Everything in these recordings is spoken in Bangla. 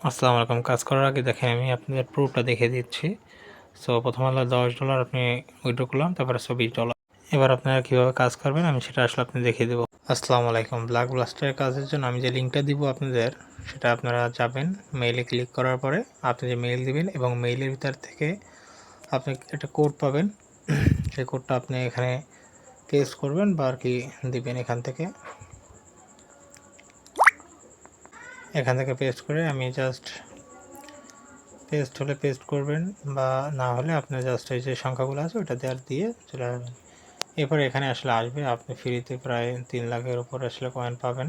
আসসালামু আলাইকুম। কাজ করার আগে দেখেন আমি আপনাদের প্রুফটা দেখিয়ে দিচ্ছি। সো প্রথম হলো $10 আপনি উইথড্র করলাম, তারপরে হচ্ছে $20। এবার আপনারা কীভাবে কাজ করবেন আমি সেটা আসলে আপনি দেখিয়ে দেবো। আসসালামু আলাইকুম। ব্ল্যাক ব্লাস্টারের কাজের জন্য আমি যে লিঙ্কটা দিব আপনাদের, সেটা আপনারা যাবেন, মেইলে ক্লিক করার পরে আপনি যে মেইল দিবেন এবং মেইলের ভিতর থেকে আপনি একটা কোড পাবেন। সেই কোডটা আপনি এখানে পেস্ট করবেন বা আর কি দিবেন এখান থেকে পেস্ট করে আমি জাস্ট পেস্ট হলে পেস্ট করবেন, বা না হলে আপনি জাস্ট এই যে সংখ্যাগুলো আছে ওটা দিয়ে চলে আসবেন। এরপরে এখানে আসলে আসবে, আপনি ফ্রিতে প্রায় 3 লাখের উপর আসলে কয়েন পাবেন।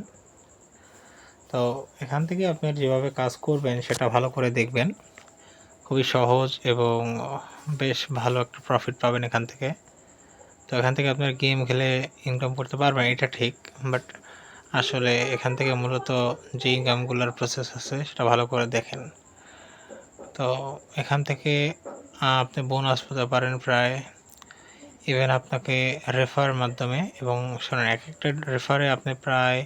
তো এখান থেকে আপনি যেভাবে কাজ করবেন সেটা ভালো করে দেখবেন, খুবই সহজ এবং বেশ ভালো একটা প্রফিট পাবেন এখান থেকে। তো এখান থেকে আপনার গেম খেলে ইনকাম করতে পারবেন, এটা ঠিক, বাট আসলে এখান থেকে মূলত যে ইনকামগুলোর প্রসেস আছে সেটা ভালো করে দেখেন। তো এখান থেকে আপনি বোনাস পেতে পারেন প্রায়, ইভেন আপনাকে রেফার মাধ্যমে, এবং শোনেন এক একটা রেফারে আপনি প্রায়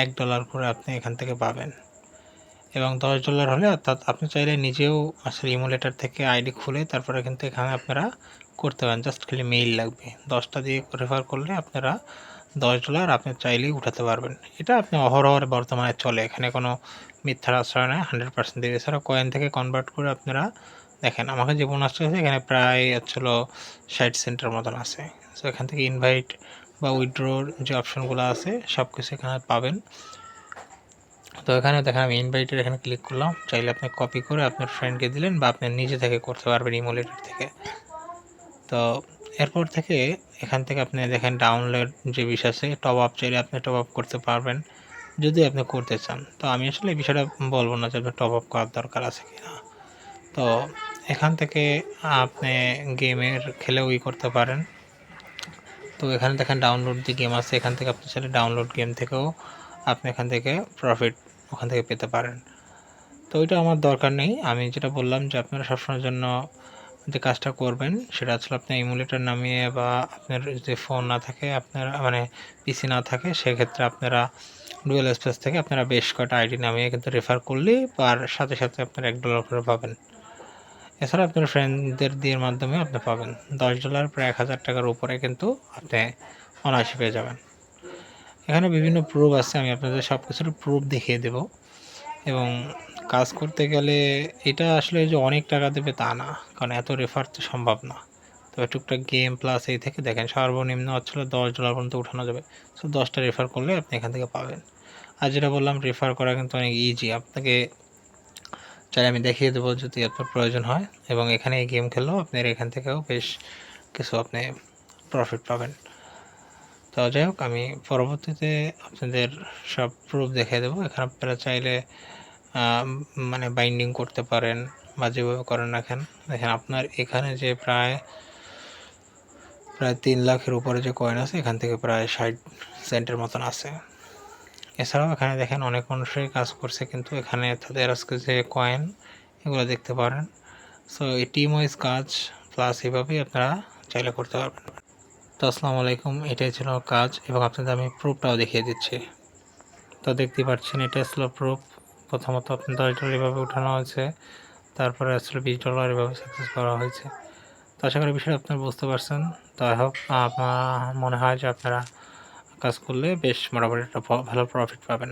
$1 করে আপনি এখান থেকে পাবেন, এবং $10 হলে অর্থাৎ আপনি চাইলে নিজেও আসলে ইমুলেটর থেকে আইডি খুলে তারপরে কিন্তু এখানে আপনারা করতে পারেন। জাস্ট খালি মেইল লাগবে, 10টা দিয়ে রেফার করলে আপনারা $10 আপনি চাইলেই উঠাতে পারবেন। এটা আপনি অহরহ বর্তমানে চলে, এখানে কোনো মিথ্যার আশ্রয় নয়, 100% দেবে। এছাড়া কয়েন থেকে কনভার্ট করে আপনারা দেখেন, আমাকে যে বোনাসটা আছে এখানে প্রায় হচ্ছিল 60 সেন্টের মতন আছে। সো এখান থেকে ইনভাইট বা উইথড্রোর যে অপশনগুলো আছে সব কিছু এখানে পাবেন। তো এখানে দেখেন আমি ইনভাইটের এখানে ক্লিক করলাম, চাইলে আপনি কপি করে আপনার ফ্রেন্ডকে দিলেন বা আপনি নিজে থেকে করতে পারবেন ইমুলেটর থেকে। তো এরপর থেকে এখান থেকে আপনি দেখেন ডাউনলোড যে বিষয় আছে, টপ আপ চাইলে আপনি টপ আপ করতে পারবেন যদি আপনি করতে চান। তো আমি আসলে এই বিষয়টা বলবো না যে আপনার টপ আপ করার দরকার আছে কিনা। তো এখান থেকে আপনি গেমের খেলেও করতে পারেন। তো এখানে দেখেন ডাউনলোড যে গেম আছে, এখান থেকে আপনি চাইলে ডাউনলোড গেম থেকেও আপনি এখান থেকে প্রফিট ওখান থেকে পেতে পারেন। তো ওইটা আমার দরকার নেই, আমি যেটা বললাম যে আপনারা সবসময়ের জন্য যে কাজটা করবেন সেটা আসলে আপনি ইমুলেটর নামিয়ে, বা আপনার যে ফোন না থাকে, আপনার মানে পিসি না থাকে, সেক্ষেত্রে আপনারা ডুয়েল স্পেস থেকে আপনারা বেশ কয়েকটা আইডি নামিয়ে কিন্তু রেফার করলেই আর সাথে সাথে আপনার $1 করে পাবেন। এছাড়া আপনার ফ্রেন্ডদের দিয়ে মাধ্যমে আপনি পাবেন $10 প্রায় 1000 টাকার উপরে কিন্তু আপনি অনায়াসে পেয়ে যাবেন। এখানে বিভিন্ন প্রুফ আছে, আমি আপনাদের সব কিছুর প্রুফ দেখিয়ে দেব। এবং কাজ করতে গেলে এটা আসলে যে অনেক টাকা দেবে তা না, কারণ এত রেফার তো সম্ভব না। তবে টুকটাক গেম প্লাস এই থেকে দেখেন সর্বনিম্ন হচ্ছিল $10 পর্যন্ত উঠানো যাবে। সো 10টা রেফার করলে আপনি এখান থেকে পাবেন। আর যেটা বললাম, রেফার করা কিন্তু অনেক ইজি, আপনাকে চাই আমি দেখিয়ে দেবো যদি আপনার প্রয়োজন হয়। এবং এখানে এই গেম খেললেও আপনার এখান থেকেও বেশ কিছু আপনি প্রফিট পাবেন। তো যাই হোক, আমি পরবর্তীতে আপনাদের সব প্রুফ দেখিয়ে দেবো। এখানে আপনারা চাইলে মানে বাইন্ডিং করতে পারেন বা যেভাবে করেন রাখেন। দেখেন আপনার এখানে যে প্রায় 3 লাখের উপরে যে কয়েন আছে, এখান থেকে প্রায় 60 সেন্টের মতন আছে। এছাড়াও এখানে দেখেন অনেক মানুষই কাজ করছে, কিন্তু এখানে তাদের আজকে যে কয়েন এগুলো দেখতে পারেন। সো এই টিম ওয়াইজ কাজ প্লাস এভাবেই আপনারা চাইলে করতে পারবেন। তো আসসালামু আলাইকুম, এটাই ছিল কাজ, এবং আপনাদের আমি প্রুফটাও দেখিয়ে দিচ্ছি। তো দেখতে পাচ্ছেন এটা আসলে প্রুফ। প্রথমত আপনি $10 এভাবে উঠানো হয়েছে, তারপরে আসলে $20 এভাবে সাকসেস করা হয়েছে। তো আশা করি বিষয়টা আপনারা বুঝতে পারছেন। তো আই হোপ আমার মনে হয় যে আপনারা কাজ করলে বেশ মোটামুটি একটা ভালো প্রফিট পাবেন।